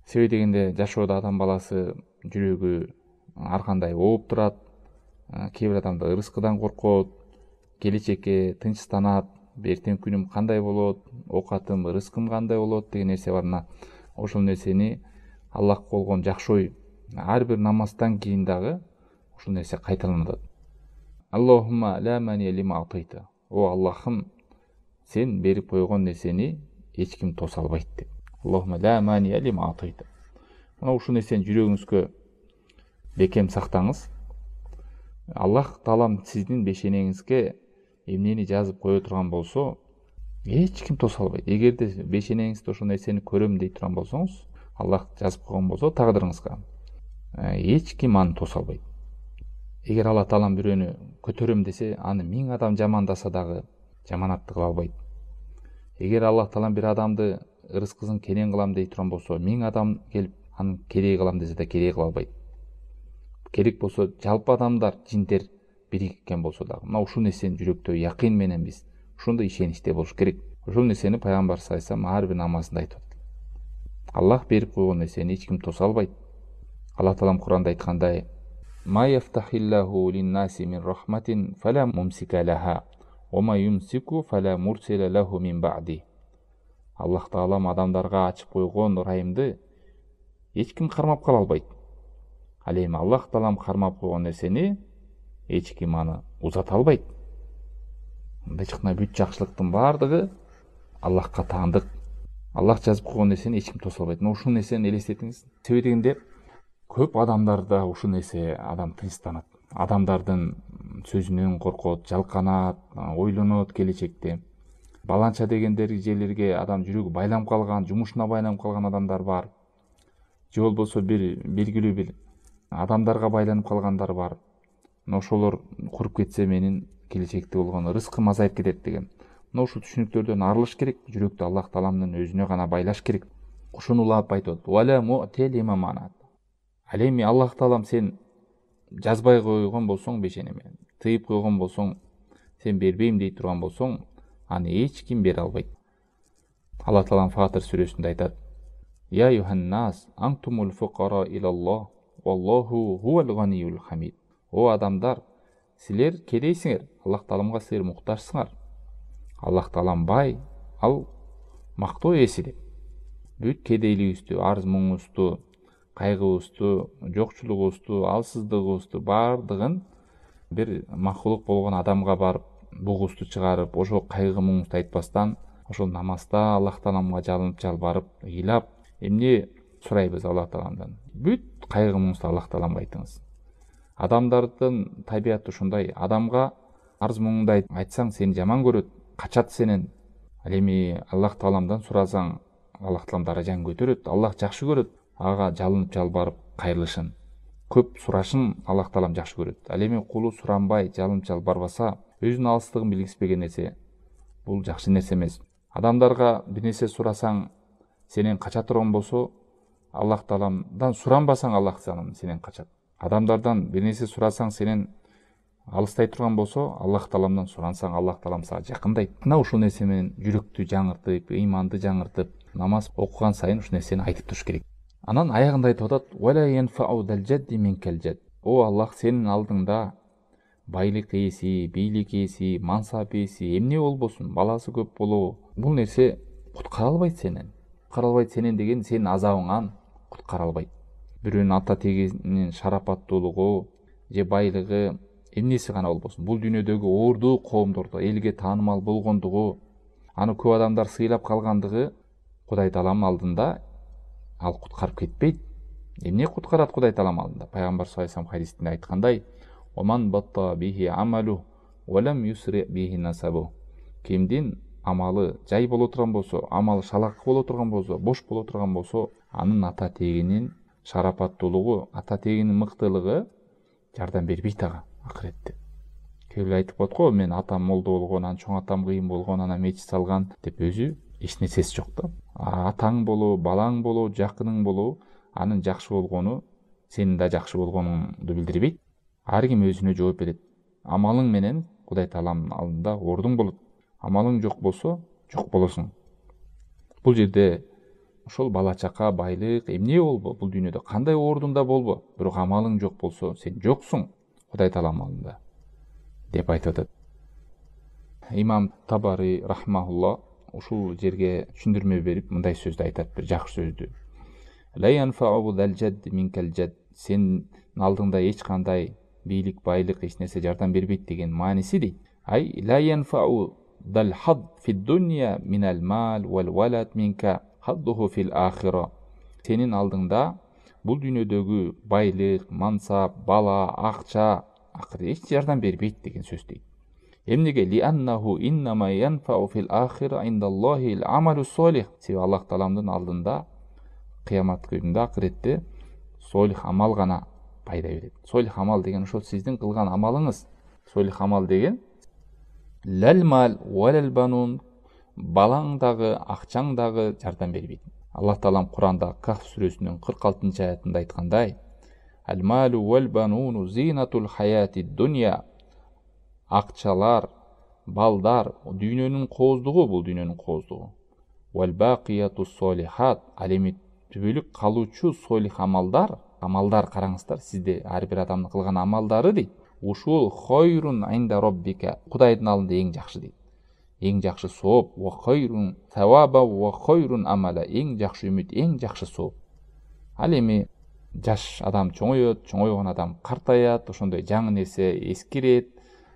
Себеби дегенде жашоодо адам баласы жүрөгү ар кандай ооп турат. Кээ бир адамдар ырыскыдан коркот, келечекке тынчсызданат, эртеңки күнүм кандай болот, оокатым, ырыскым кандай болот деген нерсе бар. Мына ошол нерсени Аллахка болгон жакшы ой ар бир намаздан кийин дагы ушул нерсе кайталанат. Аллахумма ла мани лима атайта. О Аллахым, сен берип койгон нерсени эч ким тоса албайт деп. Аллахумма ла мани лима атайта. Мына ушул нерсени жүрөгүңүзгө бекем сактаңыз. Аллах таалам сиздин бешенеңизге эмнени жазып кое турган болсо, эч ким тоса албайт. Эгерде бешенеңизде ошол нерсени көрөм дей турган болсоңуз, Аллах жазып койгон болсо тагдырыңызга, эч ким аны тоса албайт. Эгер Алла таалам бирөөнү көтөрөм десе, аны 1000 адам жамандаса дагы жаманатты кыла албайт. Эгер Аллах таалам бир адамды ырыскысын кенен кылам дей турган болсо, 1000 адам келип аны кедей кылам десе да кедей кыла албайт. Керек болсо жалпы адамдар, жиндер бириккен болсо дагы. Мына ушул нерсени жүрөктө якын менен биз ушундай ишеничте болуш керек. Ушул нерсени пайгамбар саллаллаху алейхи ар бир намазында айтып атат. Аллах берип койгон нерсени эч ким тоса албайт. Аллах таалам Куранда айткандай: "Ма яфтахиллаху лин-наси мин рахматин фала мумсика лаха, ва ма юмсику фала мурсила лаху мин ба'ди." Аллах таалам адамдарга ачып койгон ырайымды эч ким кармап кала албайт. Ал эми Аллах таалам кармап койгон нерсени эч ким аны узата албайт. Мындай чыкна бүт жакшылыктын баардыгы Аллахка таандык. Аллах жазып койгон нерсени эч ким тоса албайт. Ушул нерсени элестетиңиз. Себеби дегенде көп адамдарда ушул нерсе адам тынчсызданат. Адамдардын сөзүнөн коркот, жалканат, ойлонот келечекте. Баланча дегендер жерлерге адам жүрөгү байланып калган, жумушуна байланып калган адамдар бар. Же болбосо бир белгилүү бир адамдарга байланып калгандар бар. Ошолор куруп кетсе менин келечекте болгон ырыскым азайып кетет деген. Мына ушул түшүнүктөрдөн арылыш керек. Жүрөктү Аллах тааламдын өзүнө гана байлаш керек. Ушуну улап айтат. Вала му'телима манат. Ал эми Аллах таалам сен жазбай койгон болсоң бешенеме, тыйып койгон болсоң, сен бербейм дей турган болсоң, аны эч ким бере албайт. Аллах таалам Фатир сүрөсүндө айтат: "Я юханнас, антумул фуқара илаллах, валлаху хувал ганиюл хамид." О адамдар, силер кедейсиңер, Аллах тааламга силер муктажсыңар. Аллах таалам бай, ал мактоо ээси деп. Бүт кедейлигибизди, арыз муңубузду, кайгыбызды, жокчулугубузду, алсыздыгыбызды баардыгын бир макулук болгон адамга барып бугузду чыгарып, ошол кайгы муңубузду айтпастан, ошол намазда Аллах тааламга жалынып жалбарып, ыйлап, эмне сурайбыз Аллах тааламдан? Бүт кайгы муңубузду Аллах тааламга айтыңыз. Адамдардын табияты ушундай. Адамга арыз муңуңду айтсаң, сени жаман көрөт, качат сенен. Ал эми Аллах тааламдан сурасаң, Аллах таалам даражаңды көтөрөт, Аллах жакшы көрөт. Ага жалынып жалбарып кайрылышын, көп сурашын Аллах таалам жакшы көрөт. Ал эми кулу суранбай, жалынып жалбарбаса, өзүнүн алыстыгын билгиспеген нерсе, бул жакшы нерсе эмес. Адамдарга бир нерсе сурасаң, сенен кача турган болсо, Аллах тааламдан суранбасаң, Аллах таалам сенен качат. Адамдардан бир нерсе сурасаң, сенен алыстай турган болсо, Аллах тааламдан сурансаң, Аллах таалам сага жакындайт. Мына ушул нерсе менен жүрөктү жаңыртып, ыйманды жаңыртып, намаз окуган сайын ушул нерсени айтып туруш керек. Анан аягында айтып атат: "Вала янфау дал жадди минкал жад." О Аллах, сенин алдыңда байлык ээси, бийлик ээси, мансап ээси эмне болбосун, баласы көп болобу, бул нерсе куткара албайт сенен. Куткара албайт сенен деген сенин азабыңан куткара албайт. Бирөөнүн ата тегинин шарапаттуулугу же байлыгы эмнеси гана болбосун, бул дүйнөдөгү ордуу коомдордо элге таанымал болгондугу, аны көп адамдар сыйлап калгандыгы Кудай таалам алдында ал куткарып кетпейт. Эмне куткарат Кудай таалам алдында? Пайгамбар саллаллаху алейхи ва саллям хадисинде айткандай: "Оман батта бихи амалу ва лам юсри бихи насабу." Кимдин амалы жай боло турган болсо, амалы шалак боло турган болсо, бош боло турган болсо, анын ата тегинин шарапаттуулугу, ата тегинин мыктылыгы жардам бербейт ага акыретте. Кээ бирөө айтып коет го, мен атам молдо болгон, анан чоң атам кыйын болгон, анан мечит салган деп, өзү эч нерсеси жок да. Атаң болобу, балаң болобу, жакының болобу, анын жакшы болгону сенин да жакшы болгонуңду билдирбейт. Ар ким өзүнө жооп берет. Амалың менен Кудай таалам алдында ордуң болот. Амалың жок болсо, жок болосуң. Бул жерде ошол бала чака, байлык эмне болбо, бул дүйнөдө кандай ордунда болбо, бирок амалың жок болсо сен жоксуң Кудай Тааланын алдында деп айтып атат. Имам Табари рахмахулла ушул жерге түшүндүрмө берип мындай сөздү айтат, бир жакшы сөздү. Ла янфау зал жад минкал жад. Сен алдыңда эч кандай бийлик, байлык, эч нерсе жардам бербейт деген мааниси дейт. Ай ла янфау дал хад фи дунья минал мал вал валад минка хаддуху фил ахира. Сенин алдыңда бул дүйнөдөгү байлык, мансап, бала, акча акыры эч жардам бербейт деген сөз дейт. Эмнеге ли аннаху иннама янфау фил ахира индаллахи амалу солих. Себеби Аллах Тааланын алдында кыямат күнүндө, акыретте солих амал гана пайда берет. Солих амал деген ошол сиздин кылган амалыңыз. Солих амал деген лал мал валал банун, балаң дагы, акчаң дагы жардам бербейт. Аллах Таалам Куранда Кахф сүрөсүнүн 46-аятында айткандай: "Ал малу вал бануну зинатул хаяти дунья". Акчалар, балдар дүйнөнүн кооздугу, бул дүйнөнүн кооздугу. Вал бакиятус солихат, ал эми түбөлүк калуучу солих амалдар караңыздар, сизде ар бир адамдын кылган амалдары дейт. Ушул хойрун инда роббика, Кудайдын алдында эң жакшы дейт. Эң жакшы сооп, ва хойрун саваба ва хойрун амала, эң жакшы үмүт, эң жакшы сооп. Ал эми жаш адам чоңойот, чоңойгон адам картаят, ошондой жаңы нерсе эскирет,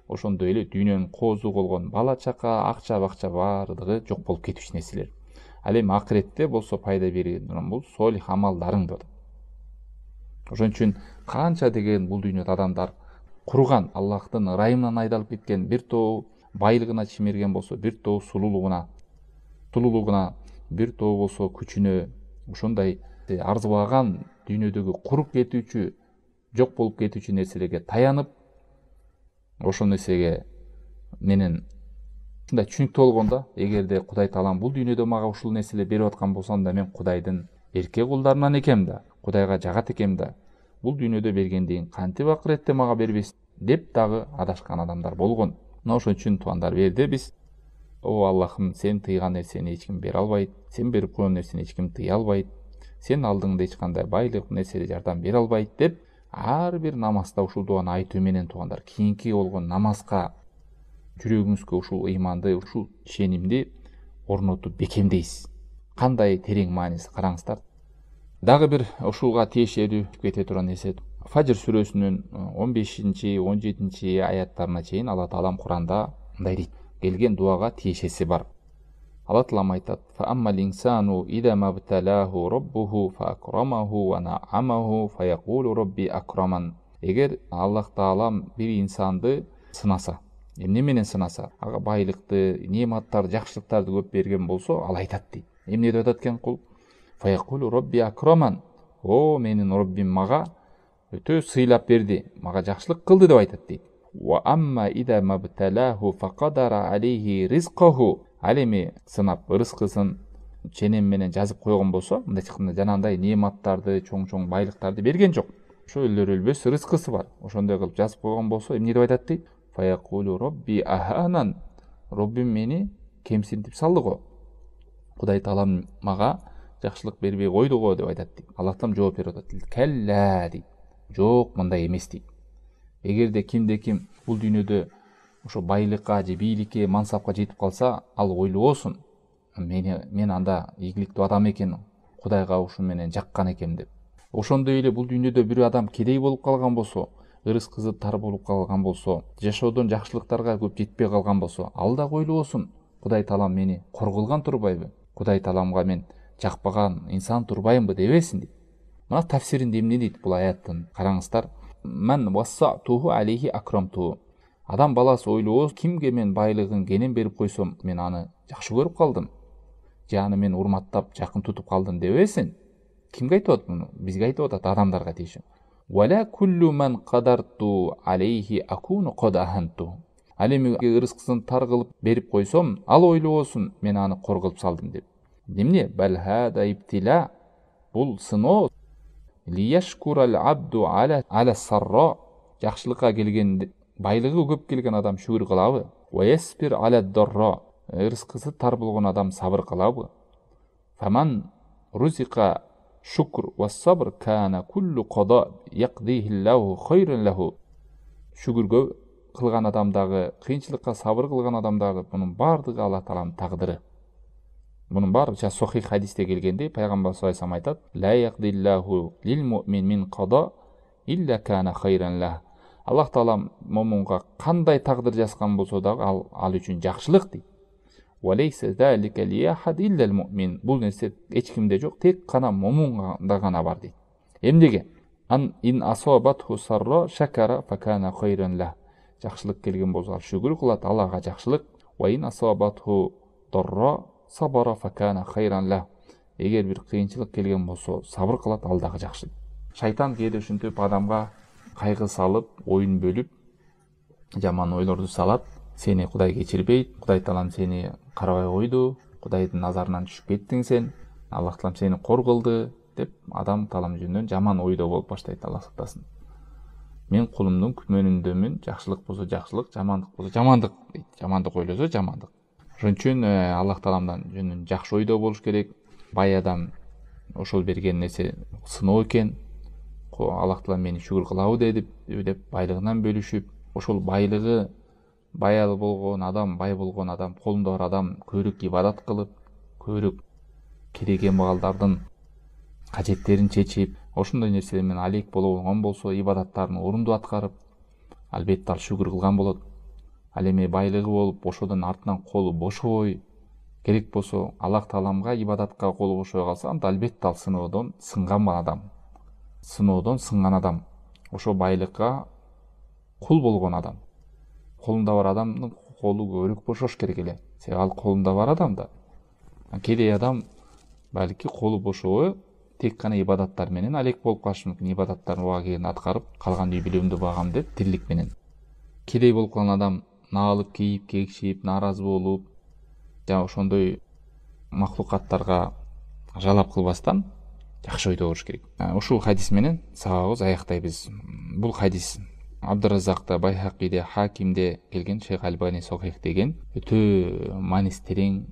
ошондой эле дүйнөнүн кооздугу болгон бала чака, акча бакча баардыгы жок болуп кетүүчү нерселер. Ал эми акыретте болсо пайда берген бул солих амалдарың деп. Ошон үчүн канча деген бул дүйнөдө адамдар курган, Аллахтын ырайымынан айдалып кеткен, бир тоо байлыгына чимирген болсо, бир тоо сулуулугуна, бир тоо болсо күчүнө, ошондой арзыбаган дүйнөдөгү куруп кетүүчү, жок болуп кетүүчү нерселерге таянып, ошол нерсеге менен ушундай түшүнүктүү болгондо, эгерде Кудай Таалам бул дүйнөдө мага ушул нерселер берип аткан болсо, анда мен Кудайдын эрке кулдарынан экем да, Кудайга жагат экем да, бул дүйнөдө бергендейин кантип акыретте мага бербес деп дагы адашкан адамдар болгон. Мына ошон үчүн туугандар, берде биз о Аллахым, сен тыйган нерсени эч ким бере албайт, сен берип койгон нерсени эч ким тыя албайт, сен алдыңда эч кандай байлык, нерсе жардам бере албайт деп ар бир намазда ушул дуаны айтуу менен туугандар, кийинки болгон намазга жүрөгүңүзгө ушул ыйманды, ушул ишенимди орнотуп бекемдейсиз. Кандай терең мааниси караңыздар. Дагы бир ушулга тиешелүү кете турган нерсе, Фажр сүрөсүнүн 15-17 аяттарына чейин Алла Таалам Куранда мындай дейт: келген дуага тиешеси бар. Алла Таалам айтат: "Фа аммал инсану ида мабталаху раббуху фа акрамаху ва на'амаху фа якулу рабби акраман". Эгер Аллах Таалам бир инсанды сынаса, эмне менен сынаса, ага байлыкты, неаматтарды, жакшылыктарды көп берген болсо, ал айтат дейт. Эмне деп атат экен кул? Фа якулу рабби акраман. О, менин Роббим мага өтө сыйлап берди, мага жакшылык кылды деп айтат дейт. Ва амма ида мабталаху факадара алейхи ризкаху. Ал эми сынап рызкысын ченем менен жазып койгон болсо, мындай чыкканда жанагындай неаматтарды, чоң байлыктарды берген жок. Ошо өлөр өлбөс рызкысы бар. Ошондой кылып жазып койгон болсо, эмне деп айтат дейт? Фа якулу робби аханан. Роббим мени кемсинтип салды го. Кудай Таалам мага жакшылык бербей койду го деп айтат дейт. Аллах Таалам жооп берип атат. Келла дейт. Жок, мындай эмес дейт. Эгерде кимде ким бул дүйнөдө ошо байлыкка же бийликке, мансапка жетип калса, ал ойлобосун, мен анда ийгиликтүү адам экен, Кудайга ушун менен жаккан экем деп. Ошондой эле бул дүйнөдө бир адам кедей болуп калган болсо, ырыскысы тар болуп калган болсо, жашоодон жакшылыктарга көп жетпей калган болсо, ал да ойлобосун, Кудай Таалам мени кор кылган турбайбы? Кудай Тааламга мен жакпаган инсан турбаймбы дебесин дейт. Мына тафсиринде эмне дейт бул аяттын? Караңыздар. Мен вассатуху алейхи акрамту. Адам баласы ойлобос, кимге мен байлыгын кенен берип койсом, мен аны жакшы көрүп калдым. Же аны мен урматтап, жакын тутуп калдым дебесин. Кимге айтып атат муну? Бизге айтып атат, адамдарга тийиши. Вала куллу ман кадарту алейхи акуну кад аханту. Ал эми рызкысын тар кылып берип койсом, ал ойлобосун, мен аны кор кылып салдым деп. Эмне? Бал хада иптила. Бул сыноо. Лияшкурал абду аля сарра. Жакшылыкка келген, байлыгы көп келген адам шүгүр кылабы? Ва яспир аля дарра. Рызкысы тар болгон адам сабыр кылабы? Фаман рузика шукр ва сабр кана куллу қада яқдихиллаху хайран лаху. Шүгүргө кылган адамдагы, кыйынчылыкка сабыр кылган адамдагы бунун бардыгы Алла Тааланын тагдыры. Bunun barıca sahih hadiste gelgende Peygamber sallallahu aleyhi ve sellem aytat: "La yaqdillahu lil mu'min min qada illa kana hayran lah." Allah Taala mu'minga qanday taqdir жазган bolsa da al üçün жакшылык дейт. "Wa laysa zalika li ahad illa al mu'min." Бул нерсе эч кимде жок, тек кана мумунда гана бар дейт. Эмнеге? An in asabathu sarra shakara fa kana hayran lah. Жакшылык келген болса шүгүр кылат, Аллага жакшылык. Wa in asabathu darra sabara fakana hayran lah. Эгер бир кыйынчылык келген болсо, сабыр кылат, ал дагы жакшы. Шайтан кээде ушинтип адамга кайгы салып, оюн бөлүп, жаман ойлорду салат. Сени Кудай кечирбейт, Кудай Таалам сени карабай койду, Кудайдын назарынан түшүп кеттиң сен, Аллах Таалам сени кор кылды деп адам Таалам жөнүнөн жаман ойдо болуп баштайт. Алла сактасын. Мен кулумдун күмөнүндөмүн, жакшылык болсо жакшылык, жамандык болсо жамандык дейт. Жамандык ойлосо жамандык. Ошон үчүн Аллах Тааламдан жөнүн жакшы ойдо болуш керек. Бай адам ошол берген нерсе сыноо экен. Аллах Таалам мени шүгүр кылабы деп байлыгынан бөлүшүп, ошол байлыгы бай болгон адам, колунда бар адам көбүрөөк ибадат кылып, көбүрөөк керек кембагалдардын кажеттерин чечип, ошондой нерселер менен алек болгон болсо, ибадаттарын орунду аткарып, албетте ал шүгүр кылган болот. Ал эми байлыгы болуп, ошодон артынан колу бошобой, керек болсо Аллах Тааламга ибадатка колу бошобой калса, анда албетте ал сыноодон сынган адам. Сыноодон сынган адам. Ошо байлыкка кул болгон адам. Колунда бар адамдын колу көбүрөөк бошош керек эле. Себеби ал колунда бар адам да. Кедей адам балки колу бошобой тек гана ибадаттар менен алек болуп калышы мүмкүн. Ибадаттарын уга келгенде аткарып, калган үй бүлөмдү багам деп тирилик менен. Кедей болуп калган адам наалып, кейип, кекшип, нааразы болуп, жана ошондой махлукаттарга жалап кылбастан жакшы ойдо болуш керек. Ушул хадис менен сабагыбыз аяктайбыз. Бул хадис Абдураззакта, Байхакиде, Хакимде келген, Шейх Альбани сохих деген өтө мааниси терең